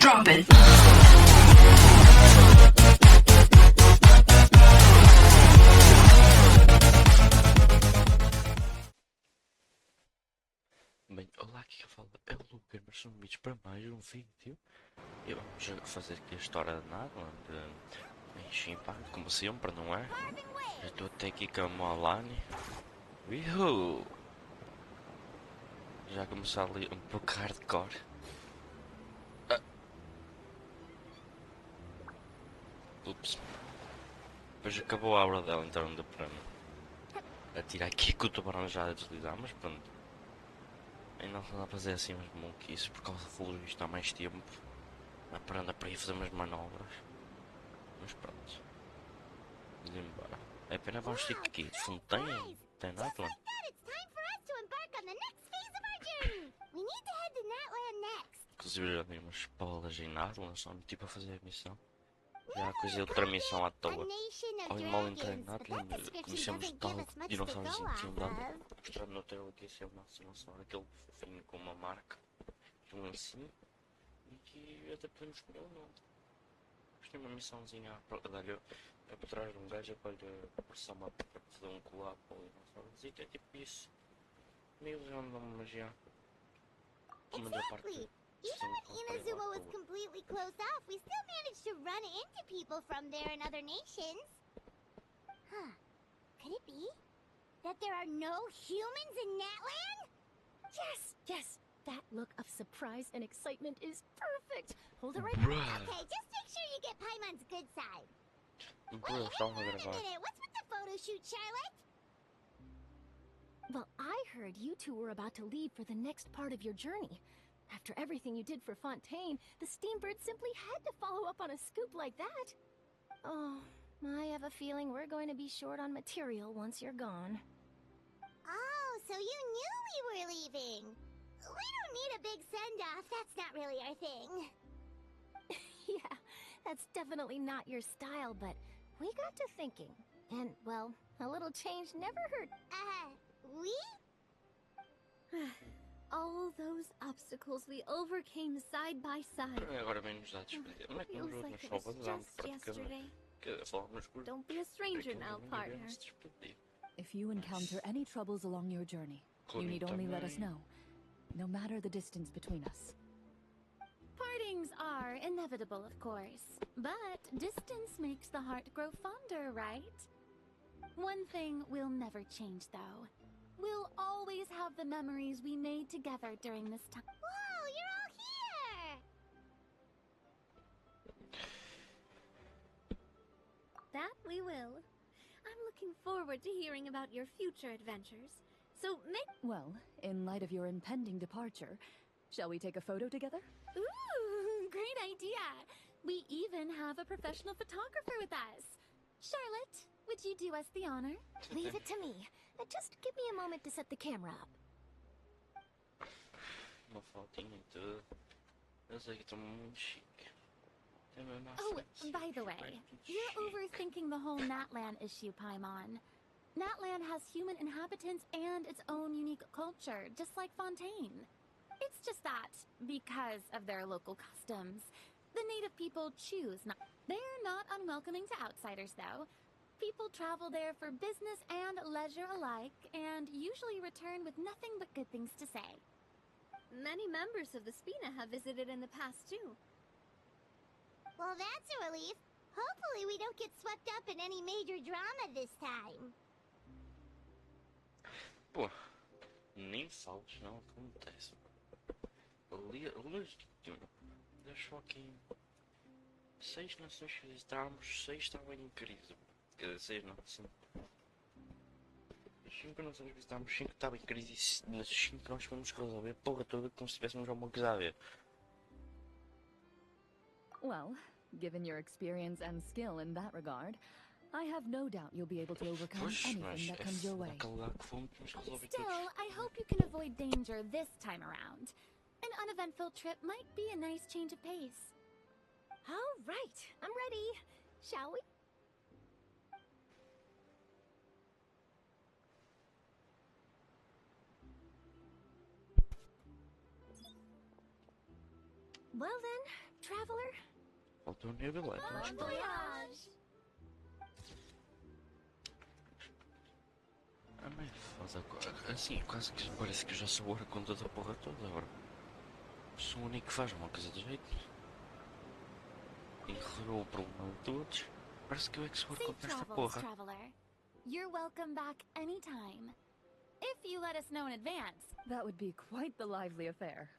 Drop it. Bem, olá, aqui que fala é o Lucas, mas são vídeos para mais um vídeo. E vamos fazer aqui a história de nada, de genshin, como sempre, não é? Já estou até aqui com a Molani. Uhul! Já começou ali um pouco hardcore. Ups. Depois acabou a aura dela, então não deu para atirar aqui com o tubarão já a deslizar, mas pronto. Ainda não dá para fazer assim umas monquices por causa do fluxo, isto há mais tempo. Aprenda para ir fazer umas manobras. Mas pronto. Vamos embora. É pena vamos ter que ir. Fontaine? Tem nada lá. Inclusive já dei umas palas em Natlan, só tipo a fazer a missão. Já coisa outra missão à toa. Ao mal entrei em Natlan, conhecemos tal dinossauros que tinham dado. Mostrando no trailer que esse é o nosso dinossauro, aquele fofinho com uma marca. Um lancinho. E que até podemos comer o nome. Tem uma missãozinha a dar-lhe para trás de um gajo para lhe passar uma para fazer um collab para o dinossauro. É tipo isso. Meio random, mas já. Exactly. Even when Inazuma was completely closed off, we still managed to run into people from there in other nations. Huh. Could it be that there are no humans in Natlan? Yes, yes. That look of surprise and excitement is perfect. Hold it right there. Okay, just make sure you get Paimon's good side. Wait, hang on a minute. What's with the photo shoot, Charlotte? Well, I heard you two were about to leave for the next part of your journey. After everything you did for Fontaine, the Steambird simply had to follow up on a scoop like that. Oh, I have a feeling we're going to be short on material once you're gone. Oh, so you knew we were leaving. We don't need a big send-off. That's not really our thing. Yeah, that's definitely not your style, but we got to thinking. And, well, a little change never hurt. We? All those obstacles we overcame side by side. Agora vem nos dados. Como é que Feels nos like it salvamos was just yesterday. Don't be a stranger now, partner. If you encounter any troubles along your journey, you need only let us know, no matter the distance between us. Partings are inevitable, of course, but distance makes the heart grow fonder, right? One thing will never change, though. We'll always have the memories we made together during this time. Whoa, you're all here! That we will. I'm looking forward to hearing about your future adventures. So Well, in light of your impending departure, shall we take a photo together? Ooh, great idea! We even have a professional photographer with us. Charlotte, would you do us the honor? Leave it to me. Just give me a moment to set the camera up. Uma fotinha e tudo. Eu sei que estou muito chique. Oh, by the way, you're overthinking the whole Natlan issue, Paimon. Natlan has human inhabitants and its own unique culture, just like Fontaine. It's just that, because of their local customs, the native people choose not. They're not unwelcoming to outsiders, though. People travel there for business and leisure alike, and usually return with nothing but good things to say. Many members of the Spina have visited in the past, too. Well, that's a relief. Hopefully we don't get swept up in any major drama this time. Pô, nem saltos não acontece. Deixa só aqui. 6 nações que visitámos, 6 estavam em crise. Quer dizer, 6 não, 5. 5 nações que visitámos, 5 estavam em crise e nas 5 nós fomos resolver a porra toda como se tivéssemos alguma coisa a ver. Well, given your experience and skill in that regard, I have no doubt you'll be able to overcome anything that comes your way. Still, I hope you can avoid danger this time around. An uneventful trip might be a nice change of pace. All right, I'm ready. Shall we? Well then, traveler. Faltou um nível lá. Bon voyage! Ah, mas foda agora. Assim, quase que parece que já sou o conta da porra toda agora. Sou o único que faz uma coisa de jeito. E resolveu o problema de todos. Parece que eu é que sou o Safe conta desta travels, porra. traveler. You're welcome back anytime. If you let us know in advance. That would be quite the lively affair.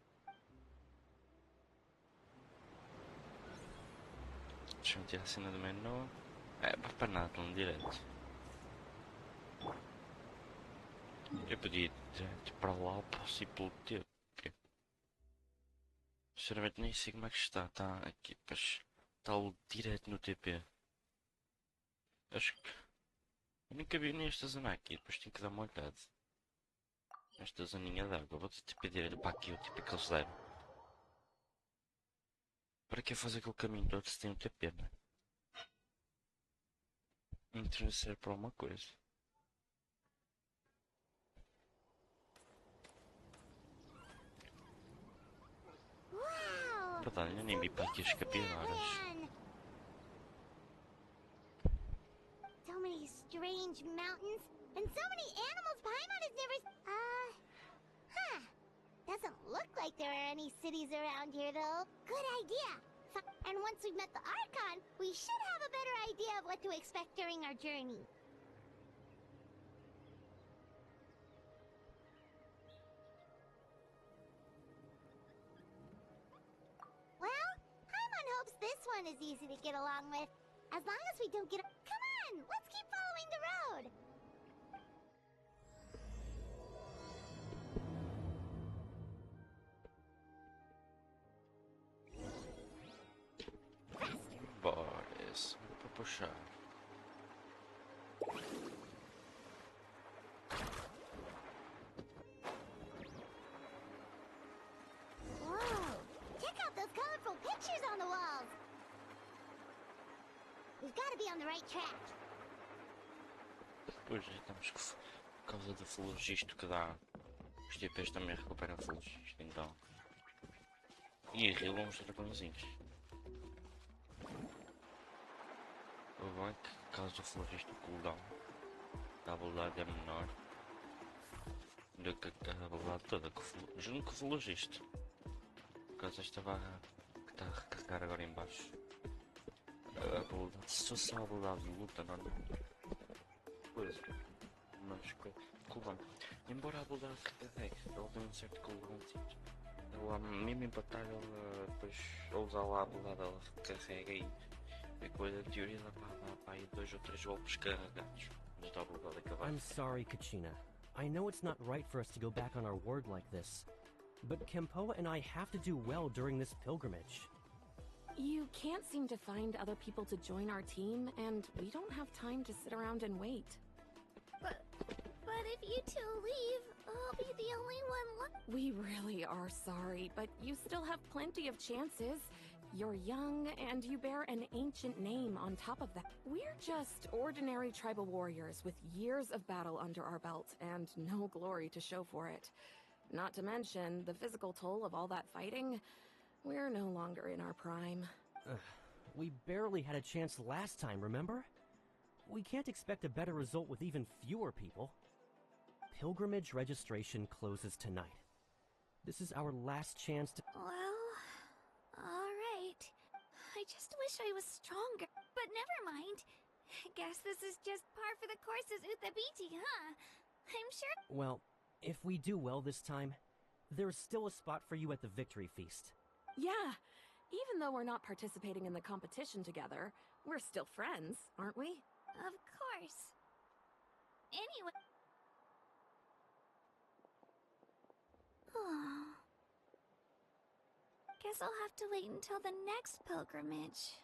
Deixa eu meter a cena do menu. É, para nada, um direto. Eu podia ir direto para lá, posso ir pelo teu. Sinceramente nem sei como é que está. Está aqui, pois está direto no TP. Acho que eu nunca vi nesta zona aqui, depois tenho que dar uma olhada. Nesta zoninha d'água, vou tipo direito para aqui, o tipo que eles deram. Para que fazer aquele caminho todo se tem um TP, né? Não interessa ser para uma coisa. Wow! Verdade, eu nem vi para aqui as capilares. So many strange mountains and so many animals Paimon has never. Doesn't look like there are any cities around here, though. Good idea. And once we've met the Archon, we should have a better idea of what to expect during our journey. Well, Paimon hopes this one is easy to get along with. As long as we don't get. Come on, let's keep following the road. Bora, esse para puxar. Whoa! Check out those colorful pictures on the walls! We've got to be on the right track. Pois é, estamos por causa do flugisto que dá. Os TPs também recuperam flugisto, então. E rilam os dragõezinhos. O bom é que caso o flugisto cooldown, a habilidade é menor do que a habilidade toda, junto com o flugisto. Por causa desta barra que está a recarregar agora em baixo. A habilidade, se fosse a habilidade de luta normal, coisa, mas cooldown. Embora a habilidade recarregue, ela tem um certo cooldown. Ela mesmo em batalha, ela depois a usar lá a habilidade, ela recarrega e a coisa de teoria dá para aí 2 ou 3 golpes carregados. Mas dá a habilidade acabar. I'm sorry, Kachina. I know it's not right for us to go back on our word like this, but Kempoa and I have to do well during this pilgrimage. You can't seem to find other people to join our team, and we don't have time to sit around and wait. But if you two leave, I'll be the only one left. We really are sorry, but you still have plenty of chances. You're young, and you bear an ancient name on top of that. We're just ordinary tribal warriors with years of battle under our belt, and no glory to show for it. Not to mention the physical toll of all that fighting. We're no longer in our prime. We barely had a chance last time, remember? We can't expect a better result with even fewer people. Pilgrimage registration closes tonight. This is our last chance to... Well, alright. I just wish I was stronger. But never mind. Guess this is just par for the course as Uthabiti, huh? I'm sure... Well, if we do well this time, there's still a spot for you at the victory feast. Yeah, even though we're not participating in the competition together, we're still friends, aren't we? Of course. Anyway... Guess I'll have to wait until the next pilgrimage.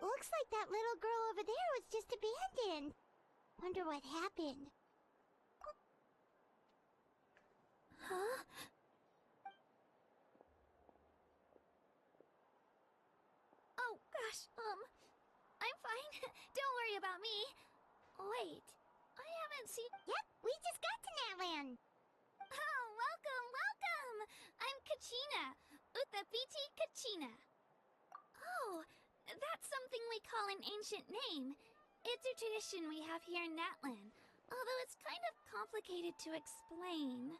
Looks like that little girl over there was just abandoned. Wonder what happened. Huh? Oh, gosh, I'm fine. Don't worry about me. Wait, I haven't seen... Yep, we just got to Natland. Oh, welcome, welcome! I'm Kachina. the Viti Kachina. Oh, that's something we call an ancient name. It's a tradition we have here in Natlan, although it's kind of complicated to explain.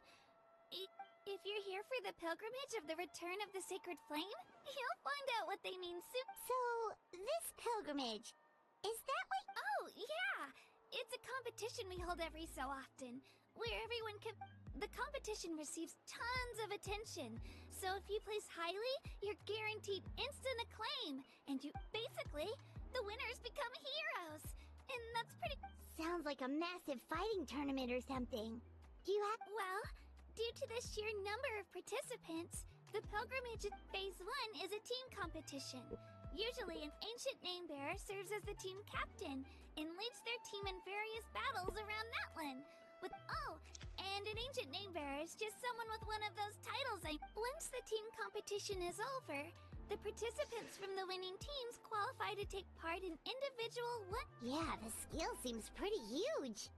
If you're here for the pilgrimage of the return of the sacred flame, you'll find out what they mean soon. So, this pilgrimage, is that what... Oh, yeah! It's a competition we hold every so often, where everyone can... The competition receives tons of attention, so if you place highly, you're guaranteed instant acclaim, and you... Basically, the winners become heroes, and that's pretty... Sounds like a massive fighting tournament or something. Do you have... Well, due to the sheer number of participants, the pilgrimage in Phase 1 is a team competition. Usually, an ancient name bearer serves as the team captain and leads their team in various battles around Natlan. And an ancient name bearer is just someone with one of those titles. Once the team competition is over, the participants from the winning teams qualify to take part in individual Yeah, the skill seems pretty huge.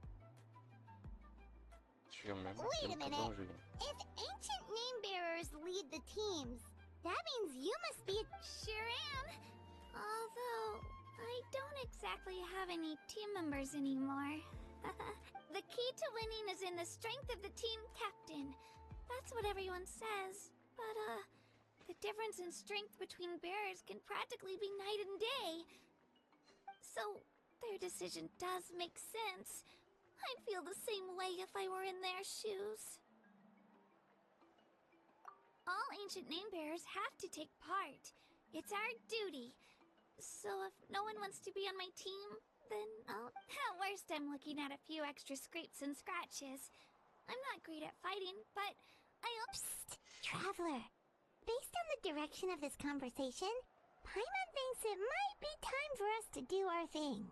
Wait a minute. If ancient name bearers lead the teams, that means you must be a... Sure am. Although, I don't exactly have any team members anymore. The key to winning is in the strength of the team captain. That's what everyone says. But, the difference in strength between bearers can practically be night and day. So, their decision does make sense. I'd feel the same way if I were in their shoes. All ancient name bearers have to take part. It's our duty. So if no one wants to be on my team, then at worst I'm looking at a few extra scrapes and scratches. I'm not great at fighting, but Psst! Traveler! Based on the direction of this conversation, Paimon thinks it might be time for us to do our thing.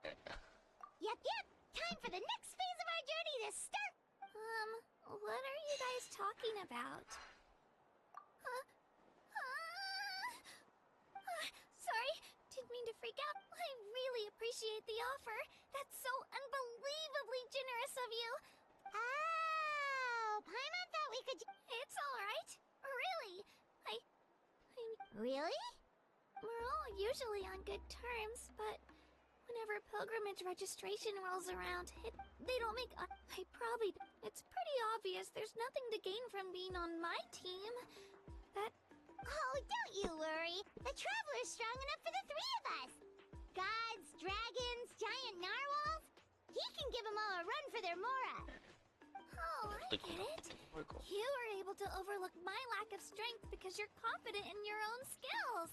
Yep. Time for the next phase of our journey to start! What are you guys talking about? Sorry, didn't mean to freak out. I really appreciate the offer. That's so unbelievably generous of you. Oh, Paimon thought we could... It's alright. Really. Really? We're all usually on good terms, but whenever pilgrimage registration rolls around, they don't make... It's pretty obvious there's nothing to gain from being on my team. Oh, don't you worry. The Traveler's strong enough for the three of us. Gods, dragons, giant narwhals. He can give them all a run for their Mora. Oh, I get it. You were able to overlook my lack of strength because you're confident in your own skills.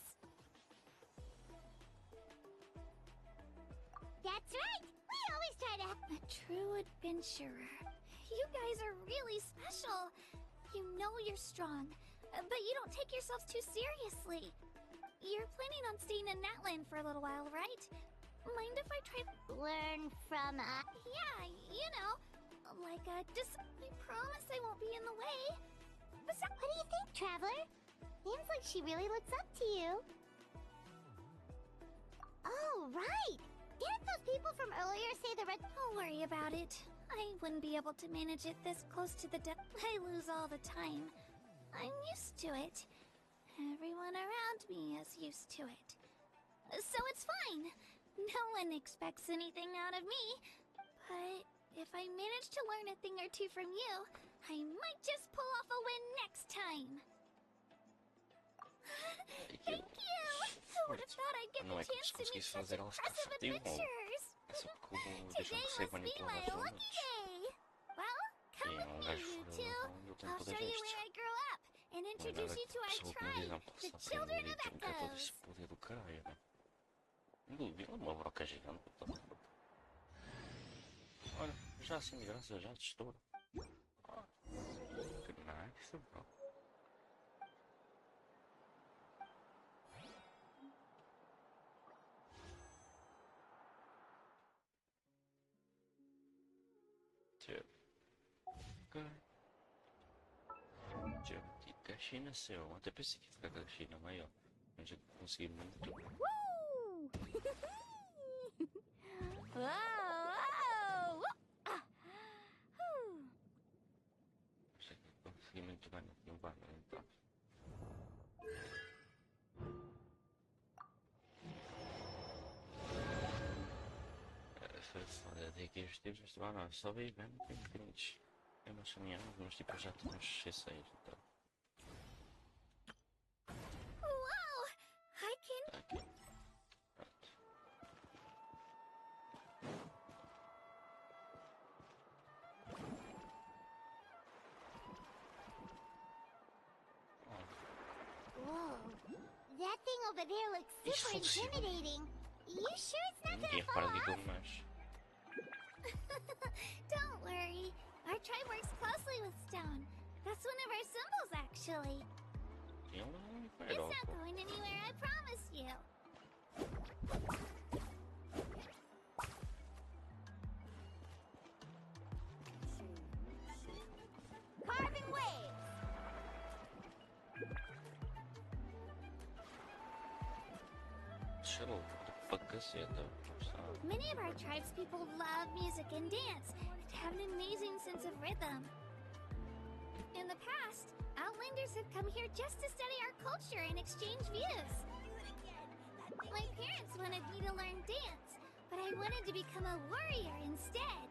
That's right. We always try to have a true adventurer. You guys are really special. You know you're strong, but you don't take yourselves too seriously. You're planning on staying in Natlan for a little while, right? Mind if I try to learn from Yeah, you know, like I promise I won't be in the way. What do you think, Traveler? Seems like she really looks up to you. Oh, right! Didn't those people from earlier say the red... Don't worry about it. I wouldn't be able to manage it this close to the I lose all the time. I'm used to it. Everyone around me is used to it. So it's fine. No one expects anything out of me. But if I manage to learn a thing or two from you, I might just pull off a win next time. Thank you! Who would have thought I'd get the chance to meet such impressive adventurers? Today must be my lucky day! Well, come with me, you two. I'll show you where I grew up and introduce you to our tribe, the Children of Echoes. Olha, já assim de graça já te estouro. Que nice, bro. A China seu, até pensei que ia ficar com a China maior, mas já consegui muito. Já consegui muito bem no banho, então. divertidos, não, só vi bem bem-vindos. Eu não sou anos, mas tipo, eu já tenho uns 6, então. Whoa! I can... Aqui. Whoa. That thing over there looks super intimidating. You sure it's not gonna fall off? Don't worry. Our tribe works closely with stone. That's one of our symbols, actually. It's not going anywhere, I promise you. Carving waves! Many of our tribespeople love music and dance and have an amazing sense of rhythm. In the past, Outlanders have come here just to study our culture and exchange views. My parents wanted me to learn dance, but I wanted to become a warrior instead.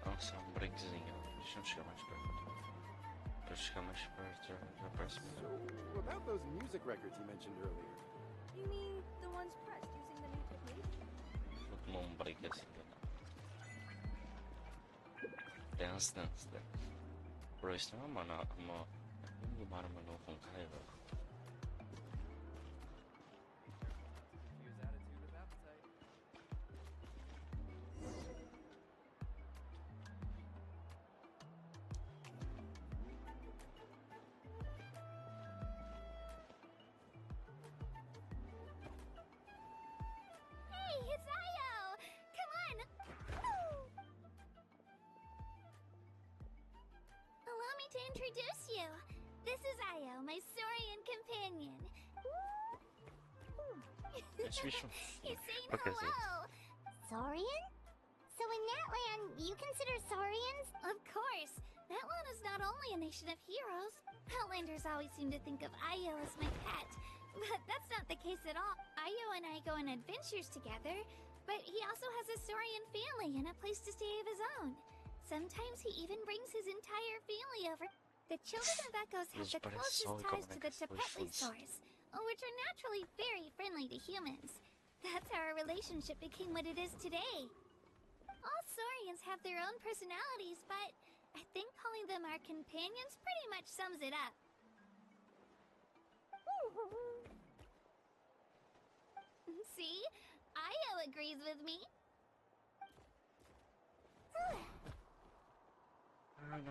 Nossa, um breakzinho. Deixa eu chegar mais perto. Para chegar mais perto, já parece melhor. So, about those music records you mentioned earlier. You mean the ones pressed using the new technique? Vou tomar um break assim, Dance. Bro, isto não é uma arma nova com raiva. Hey, it's Io! Come on! Allow me to introduce you. This is Io, my Saurian companion. He's saying hello. Saurian? So in Natlan, you consider Saurians? Of course. Natlan is not only a nation of heroes. Outlanders always seem to think of Io as my pet. But that's not the case at all. Io and I go on adventures together, but he also has a Saurian family and a place to stay of his own. Sometimes he even brings his entire family over. The children of Echoes have the closest ties to the Tepetli stores, which are naturally very friendly to humans. That's how our relationship became what it is today. All Saurians have their own personalities, but I think calling them our companions pretty much sums it up. See? Io agrees with me. You're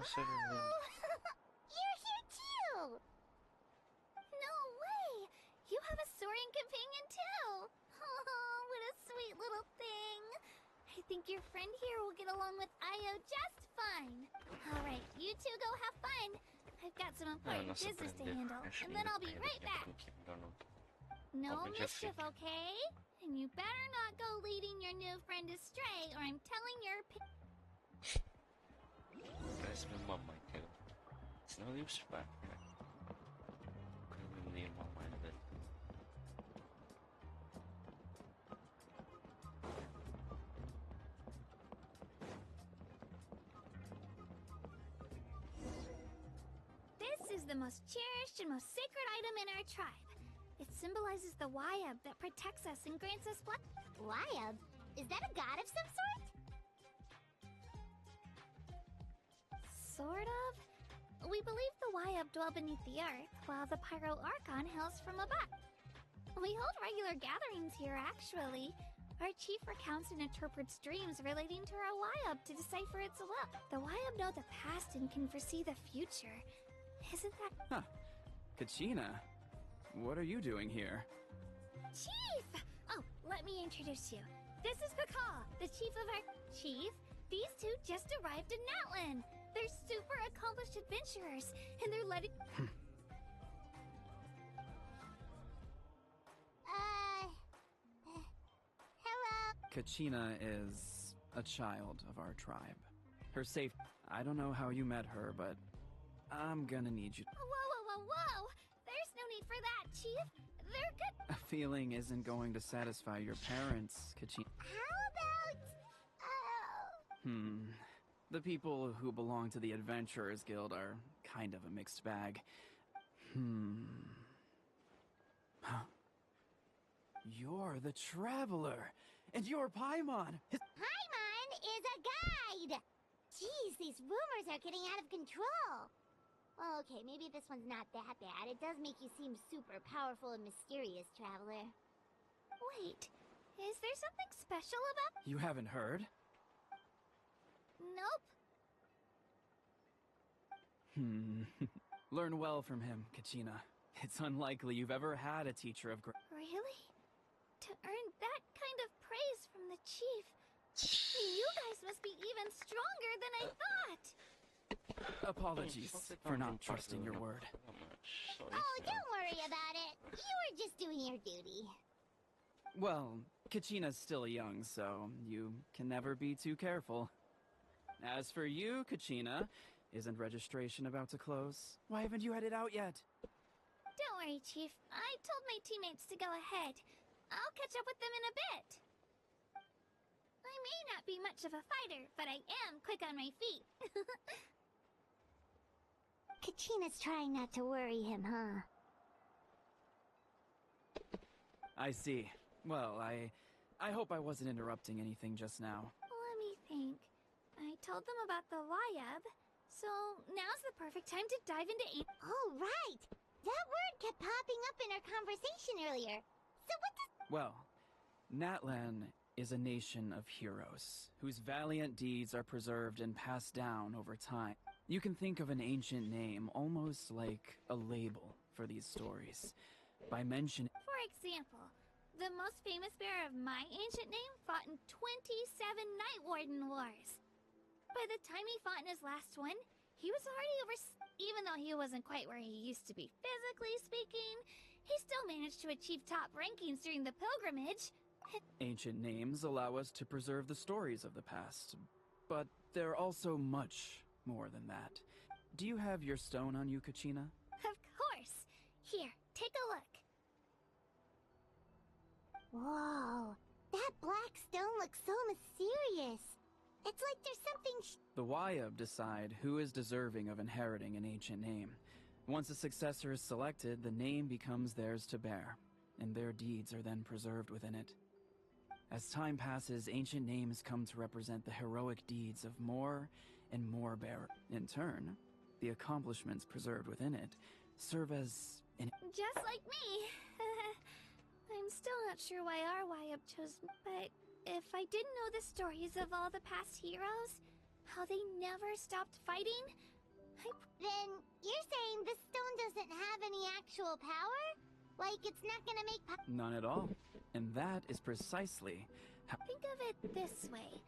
here too! No way! You have a Saurian companion too! Oh, what a sweet little thing! I think your friend here will get along with Io just fine. Alright, you two go have fun. I've got some important business to handle, and then I'll be right back. No mischief, okay? And you better not go leading your new friend astray, or I'm telling your Parece mesmo uma mãe, cara. Senão eu ia observar, cara. Quando me uma mãe dele. This is the most cherished and most sacred item in our tribe. It symbolizes the Wyab that protects us and grants us blood. Wyab? Is that a god of some sort? Sort of. We believe the Wyab dwell beneath the earth, while the Pyro Archon hails from above. We hold regular gatherings here, actually. Our chief recounts and interprets dreams relating to our Wyab to decipher its will. The Wyab know the past and can foresee the future. Isn't that... Huh. Kachina, what are you doing here? Chief! Oh, let me introduce you. This is Kaka, the chief of our... Chief, these two just arrived in Natlan. They're super accomplished adventurers, and they're letting... Hello? Kachina is a child of our tribe. Her safe... I don't know how you met her, but I'm gonna need you... Whoa! There's no need for that, Chief. they're good. A feeling isn't going to satisfy your parents, Kachina. How about... The people who belong to the Adventurers Guild are kind of a mixed bag. You're the Traveler, and you're Paimon. Paimon is a guide! Jeez, these rumors are getting out of control. Okay, maybe this one's not that bad. It does make you seem super powerful and mysterious, Traveler. Wait, is there something special about... You haven't heard? Nope. Learn well from him, Kachina. It's unlikely you've ever had a teacher of Really? To earn that kind of praise from the chief, you guys must be even stronger than I thought. Apologies for not trusting your word. Oh, don't worry about it. You were just doing your duty. Well, Kachina's still young, so you can never be too careful. As for you, Kachina, isn't registration about to close? Why haven't you headed out yet? Don't worry, Chief. I told my teammates to go ahead. I'll catch up with them in a bit. I may not be much of a fighter, but I am quick on my feet. Kachina's trying not to worry him, huh? I see. Well, I hope I wasn't interrupting anything just now. Let me think. I told them about the YUB, so now's the perfect time to dive into Oh, right! That word kept popping up in our conversation earlier. So what does... Well, Natlan is a nation of heroes, whose valiant deeds are preserved and passed down over time. You can think of an ancient name almost like a label for these stories. By mentioning... For example, the most famous bearer of my ancient name fought in 27 Night Warden Wars. By the time he fought in his last one, he was already over... Even though he wasn't quite where he used to be physically speaking, he still managed to achieve top rankings during the pilgrimage. Ancient names allow us to preserve the stories of the past, but they're also much more than that. Do you have your stone on you, Kachina? Of course. Here, take a look. Whoa, that black stone looks so mysterious. It's like there's something... The YUB decide who is deserving of inheriting an ancient name. Once a successor is selected, the name becomes theirs to bear, and their deeds are then preserved within it. As time passes, ancient names come to represent the heroic deeds of more and more bearers. In turn, the accomplishments preserved within it serve as an... Just like me. I'm still not sure why our YUB chose me, but if I didn't know the stories of all the past heroes, how they never stopped fighting, Then you're saying this stone doesn't have any actual power? Like it's not gonna make... None at all. And that is precisely how... Think of it this way.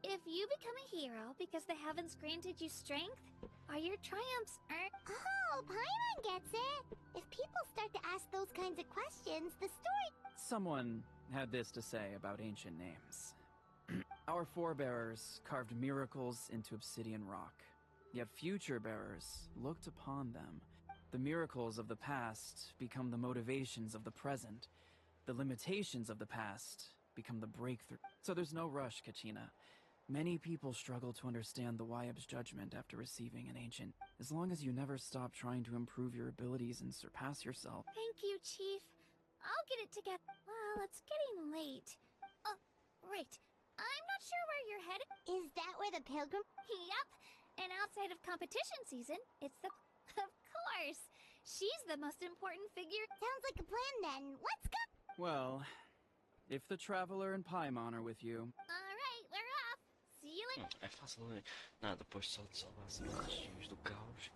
If you become a hero because the heavens granted you strength, are your triumphs earned? Oh, Paimon gets it! If people start to ask those kinds of questions, the story... Someone had this to say about ancient names. Our forebears carved miracles into obsidian rock, yet future bearers looked upon them. The miracles of the past become the motivations of the present. The limitations of the past become the breakthrough. So there's no rush, Kachina. Many people struggle to understand the YUB's judgment after receiving an ancient. As long as you never stop trying to improve your abilities and surpass yourself. Thank you, Chief. I'll get it together. Well, it's getting late. Oh, right. I'm not sure where you're headed. Is that where the pilgrim... Yep. And outside of competition season, it's the... Of course. She's the most important figure. Sounds like a plan then. Let's go! Well, if the Traveler and Paimon are with you... Alright, we're off. See you later. É fácil, não, depois só de salvar as imagens do caos.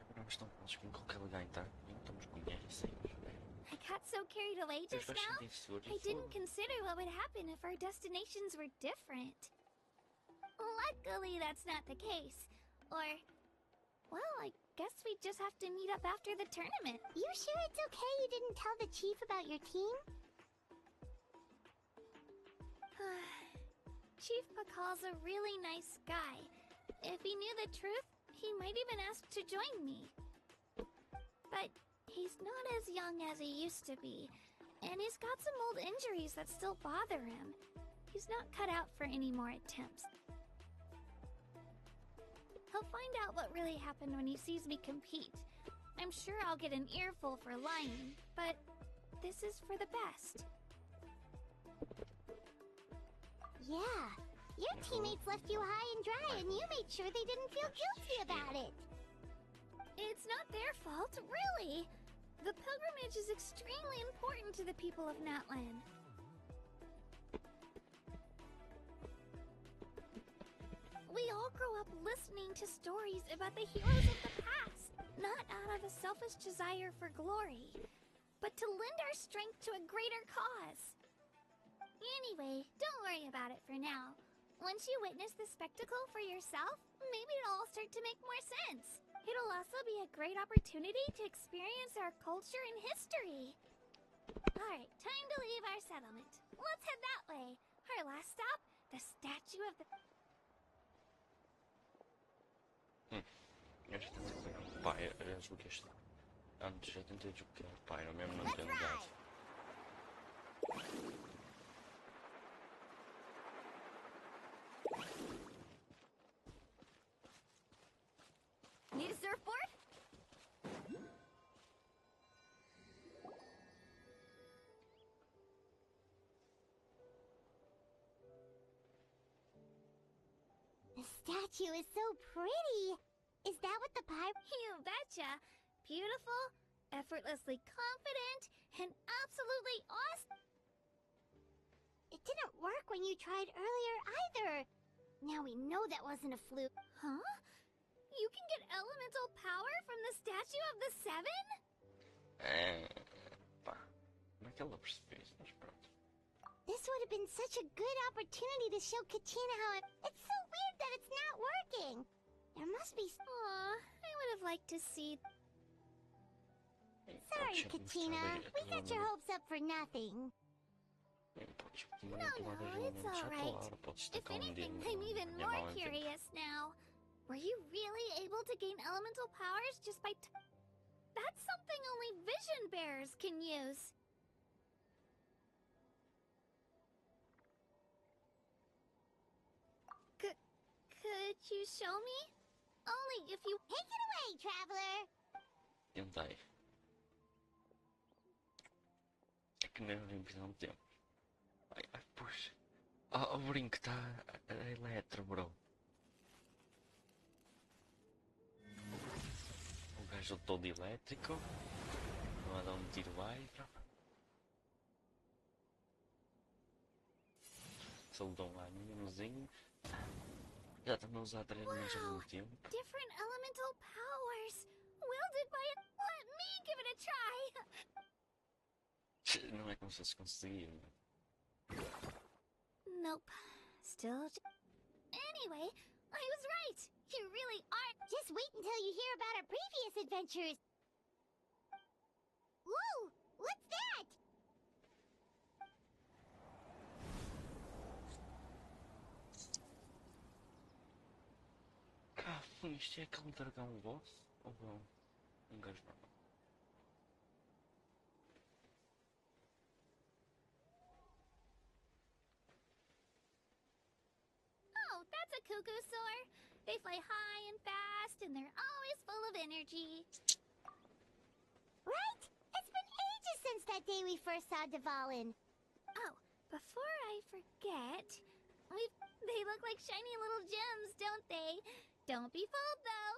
Agora nós estamos em qualquer lugar então, não estamos com guerra sem. I got so carried away just now, I didn't consider what would happen if our destinations were different. Luckily, that's not the case. Or, well, I guess we just have to meet up after the tournament. You sure it's okay you didn't tell the chief about your team? Chief Pakal's a really nice guy. If he knew the truth, he might even ask to join me. But He's not as young as he used to be, and he's got some old injuries that still bother him. He's not cut out for any more attempts. He'll find out what really happened when he sees me compete. I'm sure I'll get an earful for lying, but this is for the best. Yeah, your teammates left you high and dry, and you made sure they didn't feel guilty about it. It's not their fault, really. The pilgrimage is extremely important to the people of Natlan. We all grow up listening to stories about the heroes of the past, not out of a selfish desire for glory, but to lend our strength to a greater cause. Anyway, don't worry about it for now. Once you witness the spectacle for yourself, maybe it'll all start to make more sense. It'll also be a great opportunity to experience our culture and history. Alright, time to leave our settlement. Let's head that way. Our last stop, the statue of the... Eu já tentei pegar o pai, eu joguei este. Antes já tentei jogar o pai, eu mesmo não tenho dado. Need a surfboard? The statue is so pretty. Is that what the pirate... You betcha. Beautiful, effortlessly confident, and absolutely awesome. It didn't work when you tried earlier either. Now we know that wasn't a fluke. Huh? You can get elemental power from the statue of the Seven? Pá, como é que ela percebeu isso? Mas pronto. This would have been such a good opportunity to show Katina how it... It's so weird that it's not working. There must be... Aw, I would have liked to see... Sorry, Katina. We got your hopes up for nothing. No, it's alright. If anything, I'm even more curious now. Were you really able to gain elemental powers just by That's something only vision bearers can use. Could you show me? Only if you... Take it away, traveler! Tentei. É que nem limpidão de tempo. Ai, puxa. O brinco está a eletro, bro. O gajo todo elétrico. Não a dar um tiro extra. Se ele dá um animozinho. Já estamos a usar 3 minutos ao mesmo tempo. Different elemental powers. Wielded by a... Let me give it a try. Não é como se conseguir, né? Nope. Still... Anyway, I was right. You really are... Just wait until you hear about our previous adventures. Whoa! What's that? Isto é aquele dragão boss? Ou não? Gajo normal? Oh, that's a cuckoosaur. They fly high and fast, and they're always full of energy. Right? It's been ages since that day we first saw Dvalin. Oh, before I forget, they look like shiny little gems, don't they? Don't be fooled, though.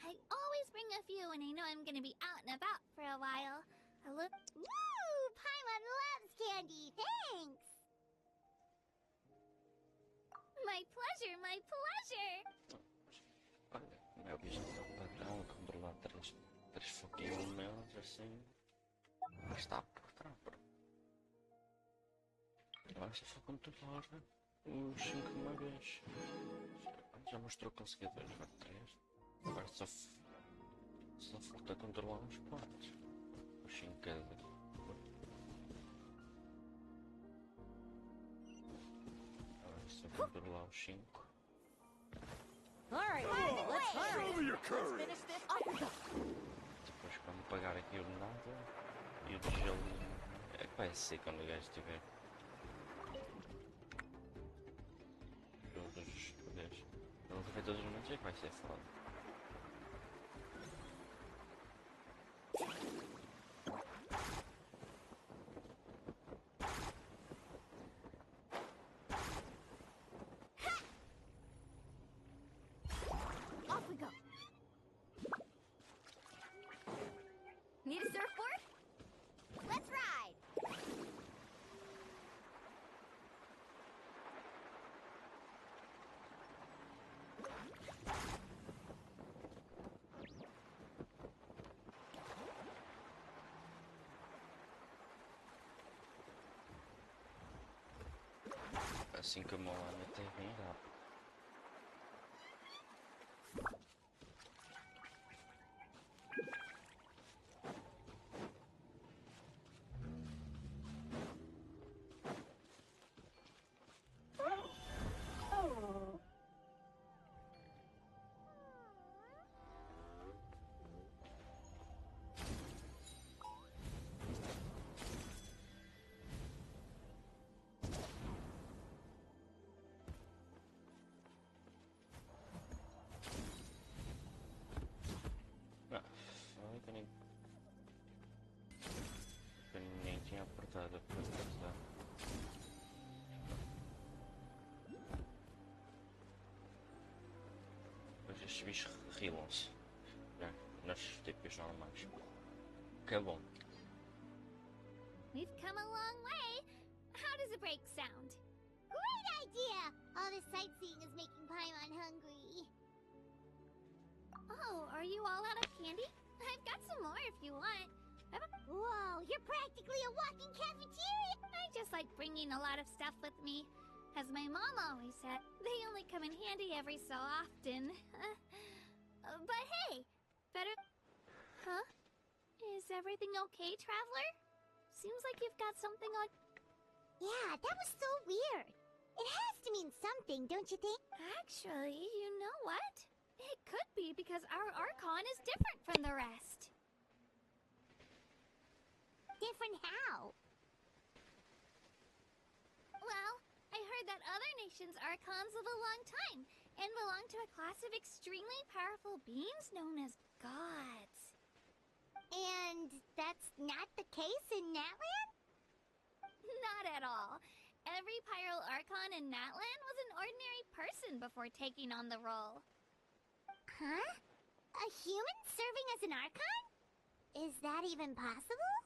I always bring a few when I know I'm gonna be out and about for a while. Woo! Paimon loves candy. Thanks. My pleasure, my pleasure. Olha, meu bicho está padrão a controlar 3 foguinhos meus assim. Mas está por trás, bro. Agora só foi controlar os 5 de uma vez. Já mostrou que conseguia 2 ou 3. Agora só falta controlar uns quantos. Os 5 cada. Agora só controlar os 5. Alright, let's show me your courage. Depois quando pagar gelinho. É que vai ser quando o gajo estiver. Todos os poderes. Eu nunca vi todos os momentos, é que vai ser foda. Off we go. Need a surfboard? Let's ride! Assim que a Moana até bem rápido. Não, foi que eu nem tinha apertado para passar. Depois estes bichos rilam-se. Nas tipos normais. Que é bom. We've come a long way. How does a break sound? Great idea! All this sightseeing is making Paimon hungry. Oh, are you all out of candy? I've got some more if you want. Whoa, you're practically a walking cafeteria! I just like bringing a lot of stuff with me. As my mom always said, they only come in handy every so often. But hey, better... Huh? Is everything okay, Traveler? Seems like you've got something on... Yeah, that was so weird. It has to mean something, don't you think? Actually, you know what? It could be because our Archon is different from the rest. Different how? Well, I heard that other nations' Archons live a long time and belong to a class of extremely powerful beings known as gods. And that's not the case in Natland? Not at all. Every Pyro Archon in Natland was an ordinary person before taking on the role. Huh? A human serving as an Archon? Is that even possible?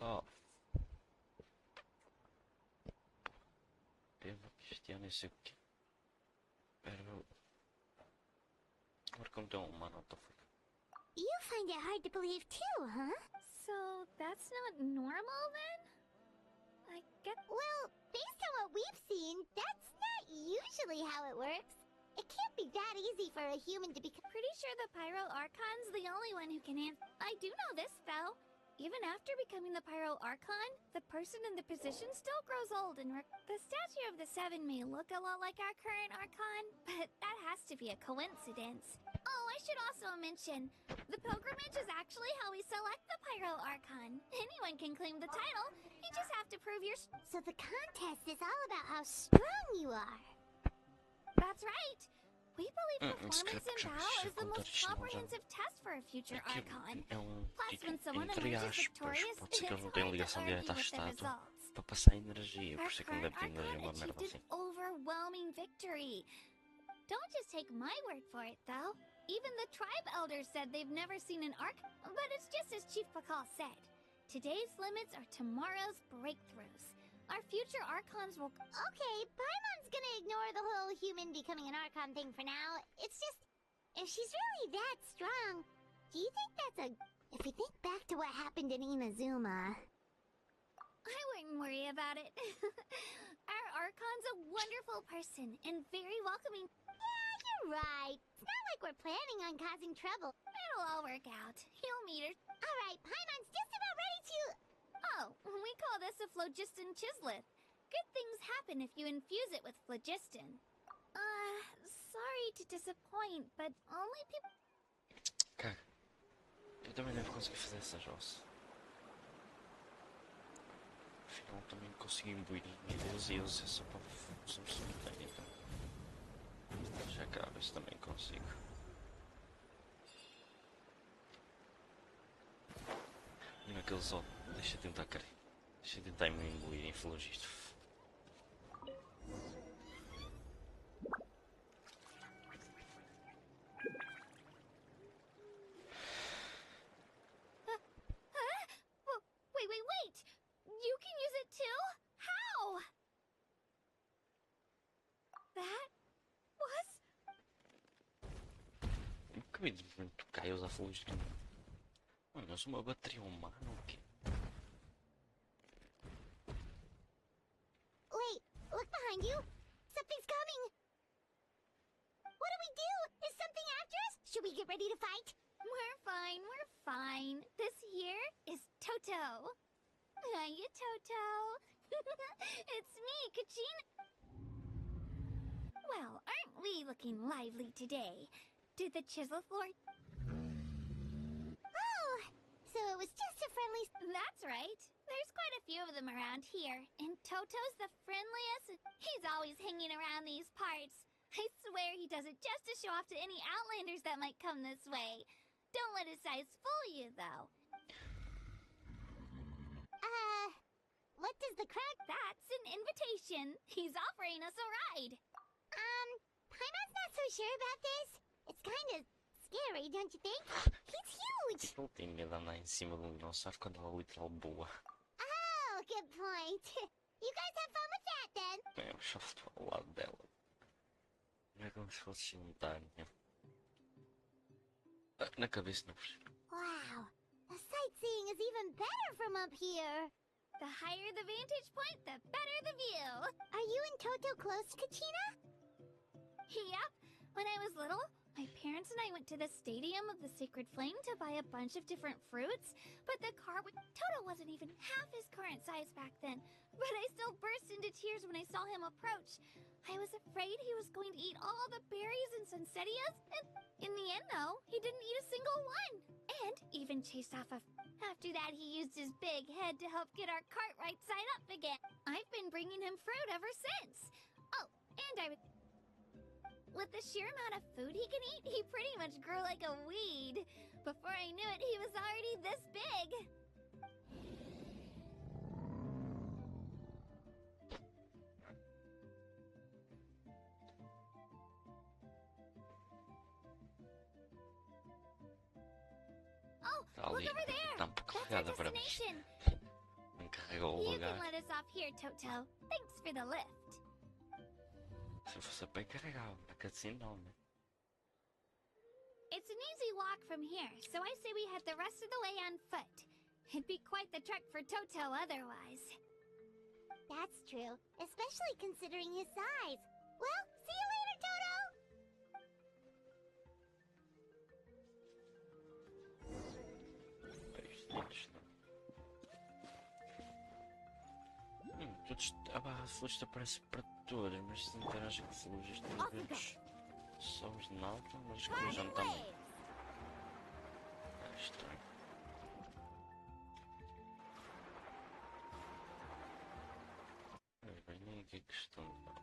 Oh. Devo cristiano esse aqui. Pera, agora como tem uma nota. You find it hard to believe too, huh? So that's not normal then? I get... Well, based on what we've seen, that's not usually how it works. It can't be that easy for a human to become... Pretty sure the Pyro Archon's the only one who can answer. I do know this, though. Even after becoming the Pyro Archon, the person in the position still grows old and the statue of the Seven may look a lot like our current Archon, but that has to be a coincidence. Oh, I should also mention, the pilgrimage is actually how we select the Pyro Archon. Anyone can claim the title, you just have to prove your... So the contest is all about how strong you are. That's right. We believe performance in battle is the most comprehensive test for a future Archon. Plus, when someone emerges victorious, it's hard to argue with the results. Para passar energia, por Our isso é que não deve current ter energia, uma Archon merda achieved assim. an overwhelming victory. Don't just take my word for it, though. Even the tribe elders said they've never seen an Archon, but it's just as Chief Pakal said. Today's limits are tomorrow's breakthroughs. Our future Archons will... Okay, Paimon's gonna ignore the whole human becoming an Archon thing for now. It's just, if she's really that strong, do you think that's a... If we think back to what happened in Inazuma... I wouldn't worry about it. Our Archon's a wonderful person and very welcoming. Yeah, you're right. It's not like we're planning on causing trouble. It'll all work out. You'll meet her. All right, Paimon's just about ready to... Oh, we call this a phlogiston chisleth. Good things happen if you infuse it with phlogiston. Sorry to disappoint, but only people... Cara, eu também devo conseguir fazer essa roça. Afinal, também consegui imbuir em Deus e eles é só para somos cemitério, então. Já cá, ver se também consigo. E naquele só, deixa eu tentar, cara. Deixa eu tentar me imbuir em flogista. Wait! You can use it too? How? That was... Nunca vi de momento tocar e usar flogista. Mano, eu sou uma bateria humana ou o quê? Wait, look behind you. Something's coming. What do we do? Is something after us? Should we get ready to fight? We're fine. This here is Toto. Hiya, Toto. It's me, Kachina. Well, aren't we looking lively today? Did the chisel floor... Oh, so it was just a friendly... That's right. There's quite a few of them around here, and Toto's the friendliest. He's always hanging around these parts. I swear he does it just to show off to any Outlanders that might come this way. Don't let his size fool you, though. What does the crowd... That's an invitation. He's offering us a ride. Paimon's not so sure about this. It's kind of scary, don't you think? He's huge! Não tem medo de andar em cima de um dinossauro quando ela literal boa. Oh, good point. You guys have fun with that, then. É, eu só estou ao lado dela. Não é como se fosse simultâneo. Na cabeça não percebo. Wow, the sightseeing is even better from up here. The higher the vantage point, the better the view. Are you and Toto close, Kachina? Yep. When I was little, my parents and I went to the Stadium of the Sacred Flame to buy a bunch of different fruits, but the car with Toto wasn't even half his current size back then. But I still burst into tears when I saw him approach. I was afraid he was going to eat all the berries and sunsettias, and in the end, though, he didn't eat a single one. And even chased off a... After that, he used his big head to help get our cart right side up again. I've been bringing him fruit ever since. Oh, and with the sheer amount of food he can eat, he pretty much grew like a weed. Before I knew it, he was already this big. Look over there! That's our destination! Não carregou o You can lugar. let us off here, Toto. Thanks for the lift. Se fosse bem carregado, na cutscene não, né? It's an easy walk from here, so I say we head the rest of the way on foot. It'd be quite the trek for Toto otherwise. That's true, especially considering his size. Well, see you later, Toto! A barra de flores aparece para todas, mas se interage com flores de eventos só os de nada, mas que já não também. É estranho. Mas bem, nem aqui questão de...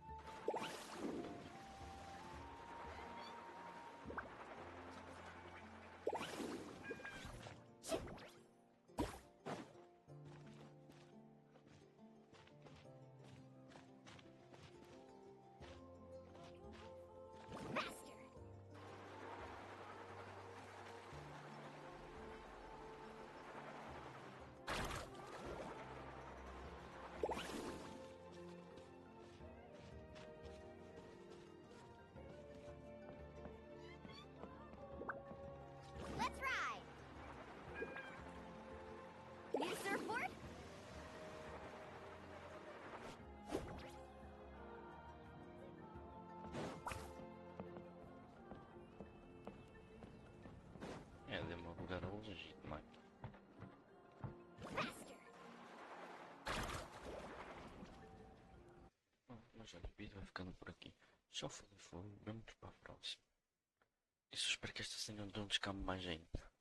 Mas olha, o vídeo vai ficando por aqui. Já foi, vemos para a próxima. E espero que esta senha não descambe mais ainda.